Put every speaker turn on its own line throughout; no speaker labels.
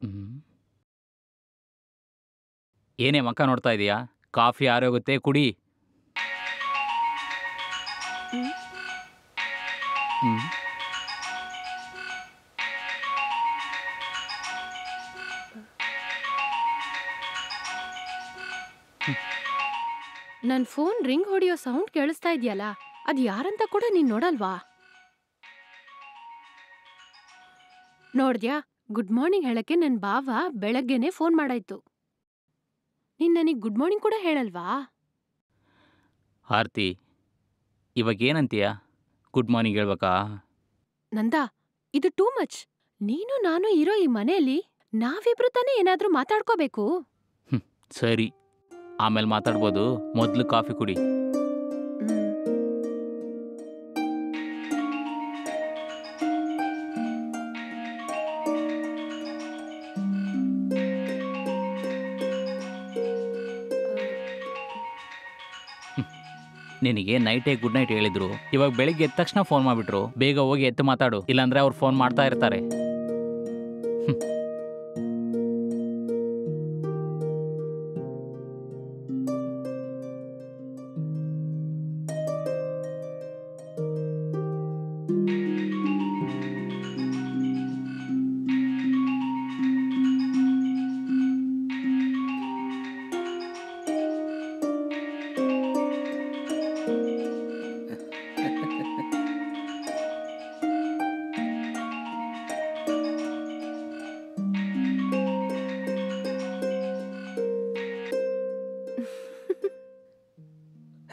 ಹ್ಮ್. ಏನೇ ಮಕ್ಕ ನೋಡ್ತಾ ಇದೀಯಾ? ಕಾಫಿ ಆರೋಗುತ್ತೆ, ಕುಡಿ.
ಹ್ಮ್.
ಹ್ಮ್.
ನನ್ ಫೋನ್ ರಿಂಗ್ ಹೊಡಿಯೋ ಸೌಂಡ್ ಕೇಳಿಸ್ತಾ ಇದೆಯಲ್ಲ, ಅದ್ ಯಾರಂತ ಕೂಡ ನೀನ್ ನೋಡಲ್ವಾ? ನೋಡ್ದ್ಯಾ, ಗುಡ್ ಮಾರ್ನಿಂಗ್ ಹೇಳಕ್ಕೆ ನನ್ ಬಾವ ಬೆಳಗ್ಗೆನೆ ಫೋನ್ ಮಾಡಾಯ್ತು. ನೀನ್ ನನಗ್ ಗುಡ್ ಮಾರ್ನಿಂಗ್ ಕೂಡ ಹೇಳಲ್ವಾ?
ಆರ್ತಿ, ಇವಾಗ ಏನಂತೀಯ? ಗುಡ್ ಮಾರ್ನಿಂಗ್ ಹೇಳ್ಬೇಕಾ?
ನಂದಾ, ಇದು ಟೂ ಮಚ್. ನೀನು ನಾನು ಇರೋ ಈ ಮನೆಯಲ್ಲಿ ನಾವಿಬ್ರು ತಾನೇ ಏನಾದ್ರೂ ಮಾತಾಡ್ಕೋಬೇಕು.
ಸರಿ, ಆಮೇಲೆ ಮಾತಾಡ್ಬೋದು. ಮೊದಲು ಕಾಫಿ ಕುಡಿ.
ಹ್ಮ್.
ನಿನಗೆ ನೈಟೇ ಗುಡ್ ನೈಟ್ ಹೇಳಿದ್ರು, ಇವಾಗ ಬೆಳಿಗ್ಗೆ ಎದ್ದ ತಕ್ಷಣ ಫೋನ್ ಮಾಡಿಬಿಟ್ರು. ಬೇಗ ಹೋಗಿ ಎತ್ತು ಮಾತಾಡು, ಇಲ್ಲಾಂದ್ರೆ ಅವ್ರು ಫೋನ್ ಮಾಡ್ತಾ ಇರ್ತಾರೆ.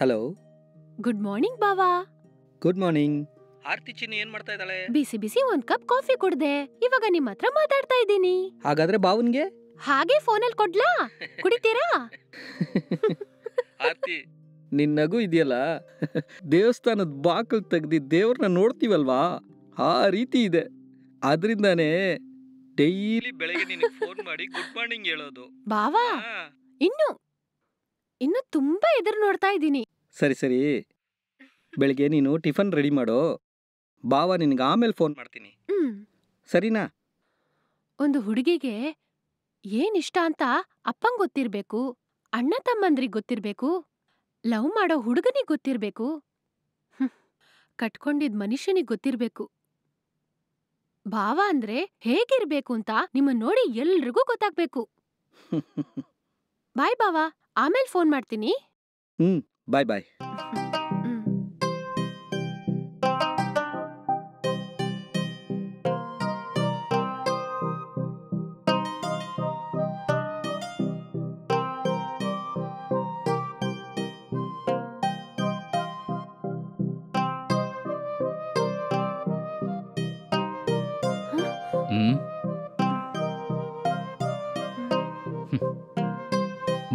ಹಲೋ,
ಗುಡ್ ಮಾರ್ನಿಂಗ್ ಬಾವಾ.
Good morning. ಆರ್ತಿ ಚಿನ್ನಿ ಏನ್ ಮಾಡ್ತಾ ಇದ್ದಾಳೆ?
ಬಿಸಿ ಬಿಸಿ ಒಂದ್ ಕಪ್ ಕಾಫಿ ಕುಡ್ದೆ. ಇವಾಗ ನಿಮ್ ಹತ್ರ ಮಾತಾಡ್ತಾ ಇದ್ದೀನಿ.
ಹಾಗಾದ್ರೆ ಬಾವನ್ಗೆ
ಹಾಗೆ ಫೋನಲ್ಲಿ ಕೊಡ್ಲಾ? ಕುಡಿತೀರಾ?
ಆರ್ತಿ, ನಿನ್ ನಗು ಇದೆಯಲ್ಲ, ದೇವಸ್ಥಾನದ ಬಾಕಲ್ ತೆಗ್ದಿ ದೇವ್ರನ್ನ ನೋಡ್ತೀವಲ್ವಾ, ಆ ರೀತಿ ಇದೆ. ಆದ್ರಿಂದಾನೇ ಡೈಲಿ ಬೆಳಗ್ಗೆ ನಿನಗೆ ಫೋನ್ ಮಾಡಿ ಗುಡ್ ಮಾರ್ನಿಂಗ್ ಹೇಳೋದು.
ಬಾವಾ, ಇನ್ನು ಇನ್ನು ತುಂಬಾ ಎದುರು ನೋಡ್ತಾ ಇದ್ದೀನಿ.
ಸರಿ ಸರಿ, ಬೆಳಿಗ್ಗೆ ನೀನು ಟಿಫನ್ ರೆಡಿ ಮಾಡೋ. ಬಾವ ನಿನ್ಗೆ ಆಮೇಲೆ ಫೋನ್ ಮಾಡ್ತೀನಿ, ಸರಿನಾ?
ಒಂದು ಹುಡುಗಿಗೆ ಏನ್ ಇಷ್ಟ ಅಂತ ಅಪ್ಪಂಗ್ ಗೊತ್ತಿರ್ಬೇಕು, ಅಣ್ಣ ತಮ್ಮಂದ್ರಿಗ್ ಗೊತ್ತಿರ್ಬೇಕು, ಲವ್ ಮಾಡೋ ಹುಡುಗನಿಗ್ ಗೊತ್ತಿರ್ಬೇಕು, ಕಟ್ಕೊಂಡಿದ್ ಮನುಷ್ಯನಿಗ್ ಗೊತ್ತಿರ್ಬೇಕು. ಭಾವ ಅಂದ್ರೆ ಹೇಗಿರ್ಬೇಕು ಅಂತ ನಿಮ್ಮನ್ ನೋಡಿ ಎಲ್ರಿಗೂ ಗೊತ್ತಾಗ್ಬೇಕು. ಬಾಯ್ ಬಾವಾ, ಆಮೇಲ್ ಫೋನ್ ಮಾಡ್ತೀನಿ.
ಬಾಯ್ ಬಾಯ್.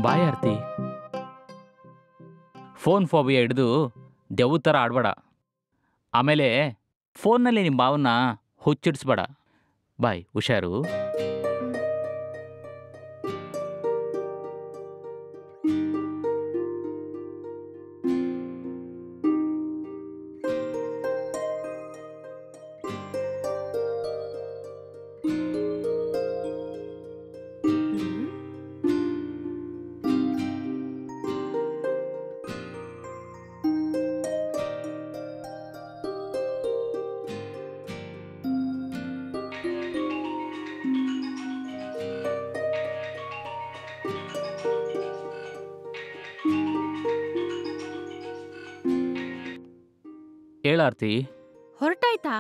ಬಾಯ್ ಆರ್ತಿ. ಫೋನ್ ಫೋಬಿಯಾ ಹಿಡಿದು ದೆವ್ವ ಥರ ಆಡಬೇಡ. ಆಮೇಲೆ ಫೋನ್ನಲ್ಲಿ ನಿಮ್ಮ ಭಾವನ್ನ ಹುಚ್ಚಿಡಿಸ್ಬೇಡ. ಬಾಯ್, ಹುಷಾರು. ಹೇಳಾರ್ತಿ,
ಹೊರಟಾಯ್ತಾ?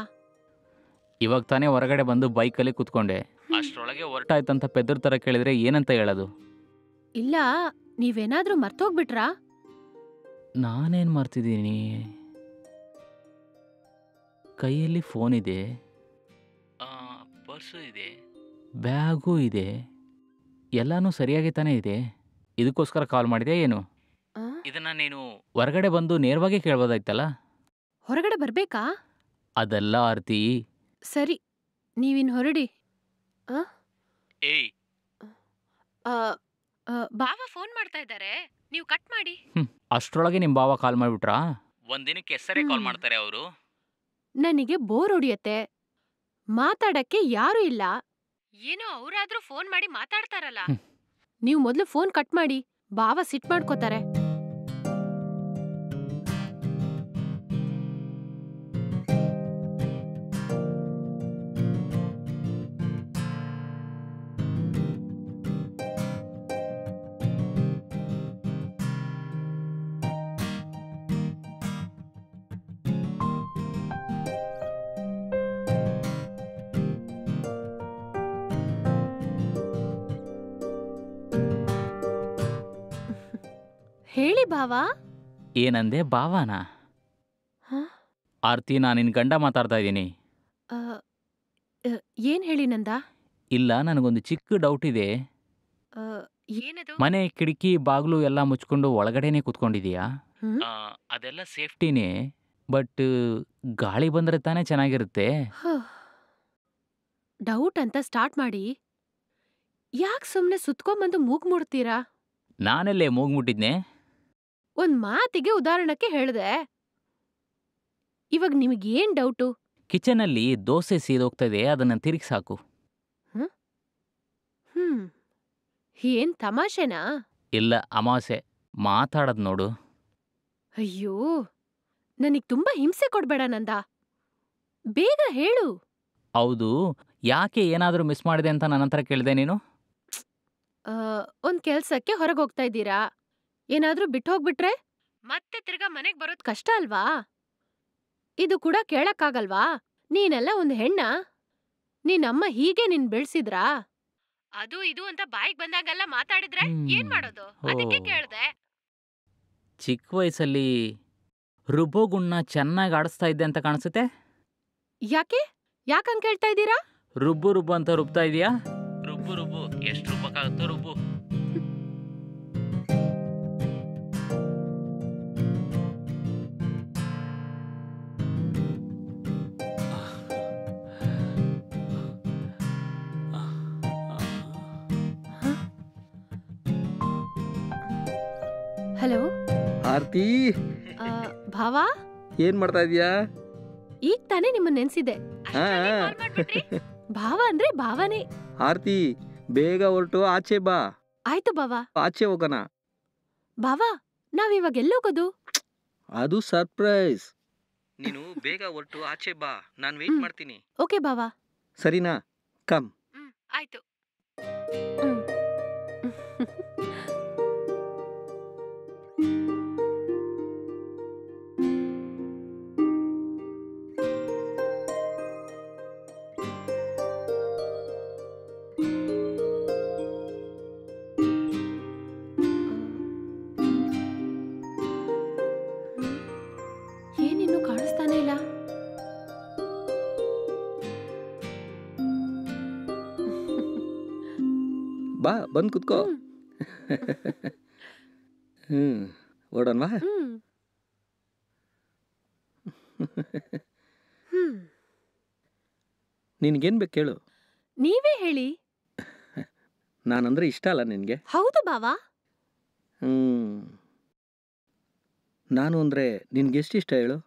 ಇವಾಗ ತಾನೇ ಹೊರಗಡೆ ಬಂದು ಬೈಕಲ್ಲಿ ಕೂತ್ಕೊಂಡೆ. ಅಷ್ಟರೊಳಗೆ ಹೊರಟಾಯ್ತಂತ ಪೆದ್ರ ಥರ ಕೇಳಿದ್ರೆ ಏನಂತ ಹೇಳೋದು?
ಇಲ್ಲ, ನೀವೇನಾದ್ರೂ ಮರ್ತೋಗ್ಬಿಟ್ರಾ?
ನಾನೇನು ಮರ್ತಿದ್ದೀನಿ? ಕೈಯಲ್ಲಿ ಫೋನ್ ಇದೆ, ಪರ್ಸು ಇದೆ, ಬ್ಯಾಗೂ ಇದೆ, ಎಲ್ಲನೂ ಸರಿಯಾಗಿ ತಾನೇ ಇದೆ. ಇದಕ್ಕೋಸ್ಕರ ಕಾಲ್ ಮಾಡಿದೆ ಏನು? ಇದನ್ನ ನೀನು ಹೊರಗಡೆ ಬಂದು ನೇರವಾಗಿ ಕೇಳ್ಬೋದಾಯ್ತಲ್ಲ.
ಹೊರಗಡೆ ಬರ್ಬೇಕಾ?
ಅದೆಲ್ಲ ಆರ್ತಿ.
ಸರಿ, ನೀವಿನ್ ಹೊರಡಿ.
ಏಯ್,
ಬಾವ ಫೋನ್ ಮಾಡ್ತಾ ಇದ್ದಾರೆ, ನೀವು ಕಟ್ ಮಾಡಿ.
ಅಷ್ಟರೊಳಗೆ ನಿಮ್ಮ ಬಾವ ಕಾಲ್ ಮಾಡಿಬಿಟ್ರಾ? ಒಂದಿನಕ್ಕೆ ಹೆಸರೇ ಕಾಲ್ ಮಾಡ್ತಾರೆ ಅವರು.
ನನಗೆ ಬೋರ್ ಹೊಡಿಯತ್ತೆ, ಮಾತಾಡಕ್ಕೆ ಯಾರು ಇಲ್ಲ, ಏನೋ ಅವ್ರಾದ್ರೂ ಫೋನ್ ಮಾಡಿ ಮಾತಾಡ್ತಾರಲ್ಲ.
ಹ್ಮ್.
ನೀವು ಮೊದ್ಲು ಫೋನ್ ಕಟ್ ಮಾಡಿ, ಬಾವ ಸಿಟ್ ಮಾಡ್ಕೋತಾರೆ. ಹೇಳಿ ಬಾವಾ.
ಏನಂದೆ ಭಾವನ?
ಹ?
ಆರ್ತಿ, ನಾನು ನಿನ್ನ ಗಂಡ ಮಾತಾಡ್ತಾ ಇದ್ದೀನಿ.
ಆ, ಅ, ಏನ್ ಹೇಳಿ ನಂದ?
ಇಲ್ಲ, ನನಗೊಂದು ಚಿಕ್ಕ ಡೌಟ್ ಇದೆ.
ಆ, ಏನದು?
ಮನೆ ಕಿಟಕಿ ಬಾಗಿಲು ಎಲ್ಲ ಮುಚ್ಕೊಂಡು ಒಳಗಡೆನೆ ಕೂತ್ಕೊಂಡಿದೀಯಾ?
ಹ್ಮ್?
ಅದೆಲ್ಲ ಸೇಫ್ಟಿನೇ, ಬಟ್ ಗಾಳಿ ಬಂದರೆ ತಾನೇ ಚೆನ್ನಾಗಿರುತ್ತೆ.
ಡೌಟ್ ಅಂತ ಸ್ಟಾರ್ಟ್ ಮಾಡಿ ಯಾಕೆ ಸುಮ್ನೆ ಸುತ್ಕೊಂಬಂದು ಮೂಗ್ ಮುಡ್ತೀರಾ?
ನಾನೆಲ್ಲೇ ಮೂಗ್ಮುಟ್ಟಿದ್ನೆ?
ಒಂದ್ ಮಾತಿಗೆ ಉದಾಹರಣಕ್ಕೆ ಹೇಳ್ದೆ. ಇವಾಗ ನಿಮಗೇನ್ ಡೌಟು?
ಕಿಚನಲ್ಲಿ ದೋಸೆ ಸೀದೋಗ್ತಾ ಇದೆ, ಅದನ್ನು ತಿರುಗಿಸಾಕು.
ಹ್ಮ್ ಏನ್ ತಮಾಷೆನಾ?
ಇಲ್ಲ, ಅಮಾಸೆ ಮಾತಾಡೋದು ನೋಡು.
ಅಯ್ಯೋ, ನನಗ್ ತುಂಬಾ ಹಿಂಸೆ ಕೊಡ್ಬೇಡ ನಂದ. ಬೇಗ ಹೇಳು.
ಹೌದು, ಯಾಕೆ ಏನಾದರೂ ಮಿಸ್ ಮಾಡಿದೆ ಅಂತ ನನ್ನ ಹತ್ರ ಕೇಳಿದೆ ನೀನು?
ಆ, ಒಂದ್ ಕೆಲ್ಸಕ್ಕೆ ಹೊರಗೋಗ್ತಾ ಇದ್ದೀರಾ, ಏನಾದ್ರೂ ಬಿಟ್ಟೋಗ್ಬಿಟ್ರೆ ಮತ್ತೆ ತಿರ್ಗಾ ಮನೆಗ್ ಬರೋದ್ ಕಷ್ಟ ಅಲ್ವಾ? ಇದು ಕೂಡ ಕೇಳಕ್ಕಾಗಲ್ವಾ? ನೀನೆಲ್ಲ ಒಂದ್ ಹೆಣ್ಣ? ನೀನಮ್ಮ ಹೀಗೆ ನಿನ್ ಬೆಳ್ಸಿದ್ರಾ? ಅದು ಇದು ಅಂತ ಬಾಯಿಗ್ ಬಂದಾಗೆಲ್ಲ ಮಾತಾಡಿದ್ರೆ ಏನ್ ಮಾಡೋದು? ಅದಕ್ಕೆ ಕೇಳ್ದೆ.
ಚಿಕ್ಕ ವಯಸ್ಸಲ್ಲಿ ರುಬ್ಬೋಗುಣ್ಣ ಚೆನ್ನಾಗಿ ಆಡಿಸ್ತಾ ಇದ್ದೆ ಅಂತ ಕಾಣಿಸುತ್ತೆ.
ಯಾಕೆ ಯಾಕಂಗ್ ಕೇಳ್ತಾ ಇದ್ದೀರಾ?
ರುಬ್ಬು ರುಬ್ಬು ಅಂತ ರುಬ್ತಾ ಇದೀಯಾ? ರುಬ್ಬು ರುಬ್ಬು, ಎಷ್ಟು ರುಬ್ಬಕ್ಕಾಗುತ್ತೋ ರುಬ್ಬು.
ಹಲೋ
ಆರ್ತಿ,
ಭಾವಾ,
ಏನ್ ಮಾಡ್ತಾ ಇದೀಯಾ?
ಈಗ ತಾನೇ ನಿಮ್ಮನ್ನ ನೆನ್ಸಿದೆ.
ಹಾ.
ಭಾವ ಅಂದ್ರೆ ಭಾವನೆ.
ಆರ್ತಿ, ಬೇಗ ಹೊರಟು ಆಚೆ ಬಾ.
ಆಯ್ತು ಬಾವಾ.
ಆಚೆ ಹೋಗೋಣ.
ಬಾವಾ, ನಾವಿವಾಗ ಎಲ್ಲೋಗೋದು?
ಅದು ಸರ್ಪ್ರೈಸ್. ನೀನು ಬೇಗ ಹೊರಟು ಆಚೆ ಬಾ, ನಾನು ವೇಟ್ ಮಾಡ್ತೀನಿ.
ಓಕೆ ಬಾವಾ.
ಸರಿನಾ? ಕಮ್.
ಆಯ್ತು. ಏನಿನ್ನು ಕಾಣಿಸ್ತಾನೆ ಇಲ್ಲ.
ಬಾ, ಬಂದು ಕುತ್ಕೋ. ಓಡೋಣವಾ? ನಿನಗೇನು ಬೇಕು ಕೇಳು.
ನೀವೇ ಹೇಳಿ.
ನಾನಂದ್ರೆ ಇಷ್ಟ ಅಲ್ಲ ನಿನಗೆ?
ಹೌದು ಬಾವಾ.
ನಾನು ಅಂದರೆ ನಿನ್ಗೆಷ್ಟು ಇಷ್ಟ ಹೇಳು?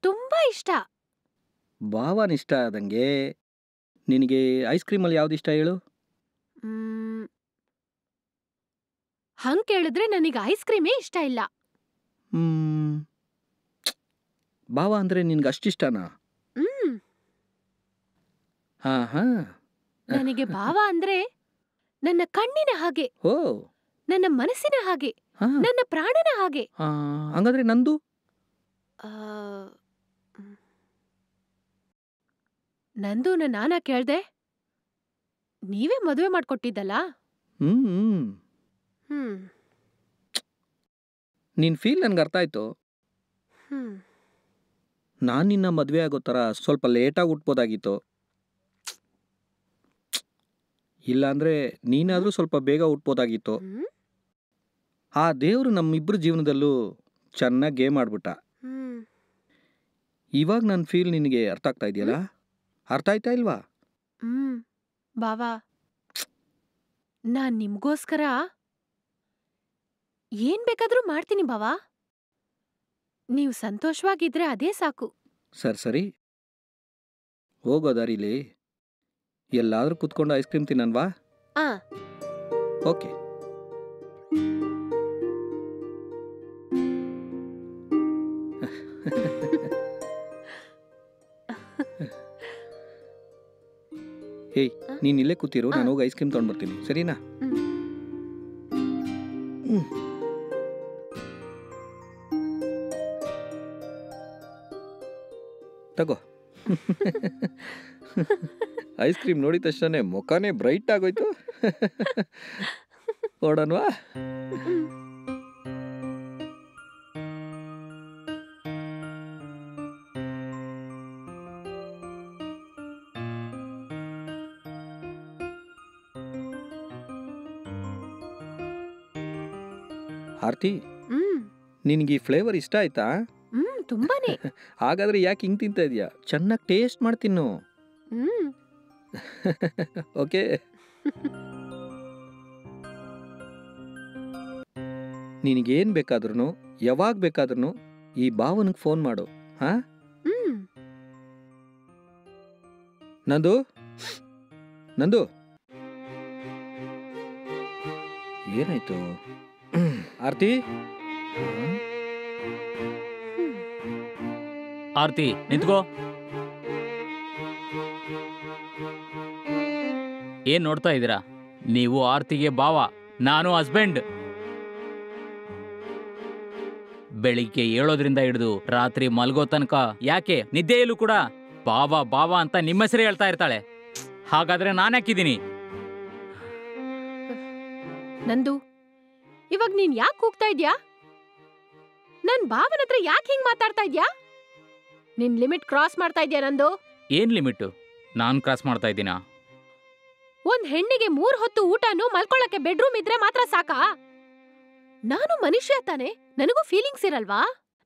ತುಂಬಾ ಇಷ್ಟ.
ಭಾವನ ಇಷ್ಟ ಆದಂಗೆ ನಿನಗೆ ಐಸ್ ಕ್ರೀಮಲ್ಲಿ ಯಾವ್ದು ಇಷ್ಟ ಹೇಳು?
ಹಂಗ್ ಕೇಳಿದ್ರೆ ನನಗೆ ಐಸ್ ಕ್ರೀಮೇ ಇಷ್ಟ ಇಲ್ಲ.
ಭಾವ ಅಂದರೆ ನಿನ್ಗೆ ಅಷ್ಟಿಷ್ಟನಾ? ಹಾಂ ಹಾಂ.
ನನಗೆ ಭಾವ ಅಂದ್ರೆ ನನ್ನ ಕಣ್ಣಿನ ಹಾಗೆ,
ಓ,
ನನ್ನ ಮನಸ್ಸಿನ ಹಾಗೆ,
ಹಾಂ.
ನನ್ನ ಪ್ರಾಣನ ಹಾಗೆ.
ಹಂಗಾದ್ರೆ ನಂದು?
ನಂದೂನ ನಾನ ಕೇಳ್ದೆ? ನೀವೇ ಮದುವೆ ಮಾಡ್ಕೊಟ್ಟಿದ್ದಲ್ಲ?
ನಿನ್ ಫೀಲ್ ನನ್ಗೆ ಅರ್ಥ ಆಯ್ತು. ನಾನು ನಿನ್ನ ಮದುವೆ ಆಗೋ ಥರ ಸ್ವಲ್ಪ ಲೇಟಾಗಿ ಹುಟ್ಬೋದಾಗಿತ್ತು. ಇಲ್ಲಾಂದ್ರೆ ನೀನಾದರೂ ಸ್ವಲ್ಪ ಬೇಗ ಹುಟ್ಬೋದಾಗಿತ್ತು. ಆ ದೇವರು ನಮ್ಮಿಬ್ಬರ ಜೀವನದಲ್ಲೂ ಚೆನ್ನಾಗಿ ಗೇಮ್ ಆಡ್ಬಿಟ್ಟ. ಇವಾಗ ನನ್ನ ಫೀಲ್ ನಿನಗೆ ಅರ್ಥ ಆಗ್ತಾ ಇದೆಯಲ್ಲ? ಅರ್ಥ ಆಯ್ತಾ ಇಲ್ವಾ?
ಬಾವಾ, ನಾನ್ ನಿಮ್ಗೋಸ್ಕರ ಏನ್ ಬೇಕಾದ್ರೂ ಮಾಡ್ತೀನಿ ಬಾವಾ. ನೀವು ಸಂತೋಷವಾಗಿದ್ರೆ ಅದೇ ಸಾಕು.
ಸರಿ. ಹೋಗೋ ದಾರಿಲಿ ಎಲ್ಲಾದರೂ ಕುತ್ಕೊಂಡು ಐಸ್ ಕ್ರೀಮ್ ತಿನ್ನನ್ವಾ?
ಆ
ಓಕೆ. ಹೇಯ್, ನೀನ್ ಇಲ್ಲೇ ಕೂತಿರು, ನಾನು ಹೋಗಿ ಐಸ್ ಕ್ರೀಮ್ ತೊಗೊಂಡ್ಬರ್ತೀನಿ, ಸರಿನಾ? ತಗೋ. ಐಸ್ ಕ್ರೀಮ್ ನೋಡಿದ ತಕ್ಷಣ ಮುಖನೇ ಬ್ರೈಟ್ ಆಗೋಯ್ತು. ಓಡೋಣವಾ? ಆರ್ತಿ, ನಿನಗೆ ಈ ಫ್ಲೇವರ್ ಇಷ್ಟ ಆಯ್ತಾ?
ತುಂಬಾನೇ.
ಹಾಗಾದ್ರೆ ಯಾಕೆ ಹಿಂಗ್ ತಿಂತ ಇದೀಯಾ? ಚೆನ್ನಾಗಿ ಟೇಸ್ಟ್ ಮಾಡ್ತಿನ್ನು. ಓಕೆ. ನಿನಗೇನ್ ಬೇಕಾದ್ರೂ ಯಾವಾಗ ಬೇಕಾದ್ರೂ ಈ ಭಾವನಿಗೆ ಫೋನ್ ಮಾಡು. ಹಾ? ನಂದು ನಂದು ಏನಾಯ್ತು? ಆರ್ತಿ,
ಆರ್ತಿ ನಿಂತ್ಕೋ. ಏನ್ ನೋಡ್ತಾ ಇದ್ದೀರಾ? ನೀವು ಆರ್ತಿಗೆ ಭಾವ, ನಾನು ಹಸ್ಬೆಂಡ್. ಬೆಳಿಗ್ಗೆ ಏಳೋದ್ರಿಂದ ಹಿಡಿದು ರಾತ್ರಿ ಮಲ್ಗೋ ತನಕ ಯಾಕೆ ನಿದ್ದೆಯಲ್ಲೂ ಕೂಡ ಬಾವ ಬಾವ ಅಂತ ನಿಮ್ಮ ಹೆಸರೇ ಹೇಳ್ತಾ ಇರ್ತಾಳೆ. ಹಾಗಾದ್ರೆ ನಾನ್ಯಾಕಿದ್ದೀನಿ?
ನಂದು, ಇವಾಗ ನೀನ್ ಯಾಕೆ ಕೂಗ್ತಾ ಇದ್ಯಾ? ನನ್ ಭಾವನ ಹತ್ರ ಯಾಕೆ ಹಿಂಗ್ ಮಾತಾಡ್ತಾ ಇದ್ಯಾ? ನಿನ್ ಲಿಮಿಟ್ ಕ್ರಾಸ್ ಮಾಡ್ತಾ ಇದ್ಯಾ ನಂದು.
ಏನ್ ಲಿಮಿಟ್? ನಾನ್ ಕ್ರಾಸ್ ಮಾಡ್ತಾ ಇದ್ದೀನಾ?
ಒಂದ್ ಹೆಣ್ಣಿಗೆ 3 ಹೊತ್ತು ಊಟನು ಮಲ್ಕೊಳ್ಳಕ್ಕೆ ಬೆಡ್ರೂಮ್ ಇದ್ರೆ ಮಾತ್ರ ಸಾಕಾ? ನಾನು ಮನುಷ್ಯ ತಾನೆ, ನನಗೂ ಫೀಲಿಂಗ್ಸ್ ಇರಲ್ವಾ?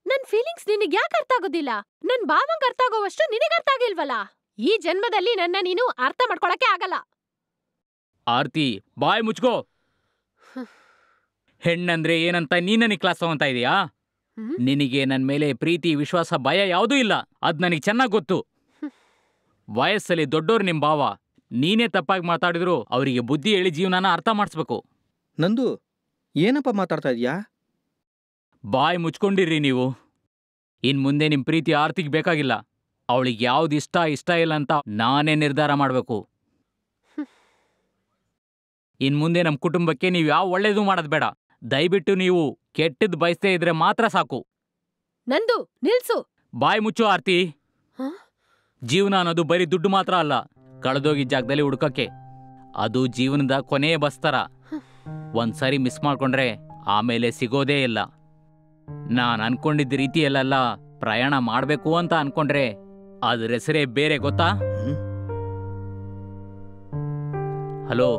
ನನ್ ಫೀಲಿಂಗ್ಸ್ ನಿನಗ್ ಯಾಕೆ ಅರ್ಥ ಆಗೋದಿಲ್ಲ? ನನ್ ಭಾವಂಗ್ ಅರ್ಥ ಆಗೋವಷ್ಟು ನಿನಗ್ ಅರ್ಥ ಆಗಿಲ್ವಲ್ಲ? ಈ ಜನ್ಮದಲ್ಲಿ ನನ್ನ ನೀನು ಅರ್ಥ ಮಾಡ್ಕೊಳಕ್ಕೆ ಆಗಲ್ಲ.
ಆರ್ತಿ, ಬಾಯ್ ಮುಚ್ಕೋ. ಹೆಣ್ಣಂದ್ರೆ ಏನಂತ ನೀನನಿಗೆ ಕ್ಲಾಸ್ ತಗೊಂತಾ ಇದೀಯಾ? ನಿನಗೆ ನನ್ ಮೇಲೆ ಪ್ರೀತಿ, ವಿಶ್ವಾಸ, ಭಯ ಯಾವುದೂ ಇಲ್ಲ. ಅದ್ ನನಗೆ ಚೆನ್ನಾಗ್ ಗೊತ್ತು. ವಯಸ್ಸಲ್ಲಿ ದೊಡ್ಡೋರು ನಿಮ್ ಭಾವ. ನೀನೇ ತಪ್ಪಾಗಿ ಮಾತಾಡಿದ್ರು ಅವರಿಗೆ ಬುದ್ಧಿ ಹೇಳಿ ಜೀವನನ ಅರ್ಥ ಮಾಡಿಸ್ಬೇಕು.
ನಂದು, ಏನಪ್ಪ ಮಾತಾಡ್ತಾ ಇದೀಯಾ?
ಬಾಯ್ ಮುಚ್ಕೊಂಡಿರ್ರಿ ನೀವು. ಇನ್ ಮುಂದೆ ನಿಮ್ ಪ್ರೀತಿ ಆರ್ತಿಗೆ ಬೇಕಾಗಿಲ್ಲ. ಅವಳಿಗೆ ಯಾವ್ದು ಇಷ್ಟ ಇಲ್ಲ ಅಂತ ನಾನೇ ನಿರ್ಧಾರ ಮಾಡ್ಬೇಕು. ಇನ್ ಮುಂದೆ ನಮ್ ಕುಟುಂಬಕ್ಕೆ ನೀವು ಯಾವ ಒಳ್ಳೇದು ಮಾಡೋದ್ ಬೇಡ. ದಯವಿಟ್ಟು ನೀವು ಕೆಟ್ಟದ್ ಬಯಸ್ತೇ ಇದ್ರೆ ಮಾತ್ರ ಸಾಕು.
ನಂದು, ನಿಲ್ಸು.
ಬಾಯ್ ಮುಚ್ಚು ಆರ್ತಿ. ಜೀವನ ಅನ್ನೋದು ಬರೀ ದುಡ್ಡು ಮಾತ್ರ ಅಲ್ಲ, ಕಳೆದೋಗಿದ್ದ ಜಾಗದಲ್ಲಿ ಹುಡ್ಕಕ್ಕೆ. ಅದು ಜೀವನದ ಕೊನೆಯ ಬಸ್ತರ. ಒಂದ್ಸರಿ ಮಿಸ್ ಮಾಡ್ಕೊಂಡ್ರೆ ಆಮೇಲೆ ಸಿಗೋದೇ ಇಲ್ಲ. ನಾನ್ ಅನ್ಕೊಂಡಿದ್ದ ರೀತಿಯಲ್ಲೆಲ್ಲ ಪ್ರಯಾಣ ಮಾಡ್ಬೇಕು ಅಂತ ಅನ್ಕೊಂಡ್ರೆ ಅದ್ರ ಹೆಸರೇ ಬೇರೆ, ಗೊತ್ತಾ? ಹಲೋ,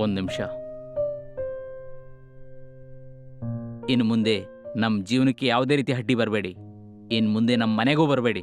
ಒಂದ್ ನಿಮಿಷ. ಇನ್ನು ಮುಂದೆ ನಮ್ ಜೀವನಕ್ಕೆ ಯಾವುದೇ ರೀತಿ ಅಡ್ಡಿ ಬರಬೇಡಿ. ಇನ್ ಮುಂದೆ ನಮ್ಮ ಮನೆಗೂ ಬರಬೇಡಿ.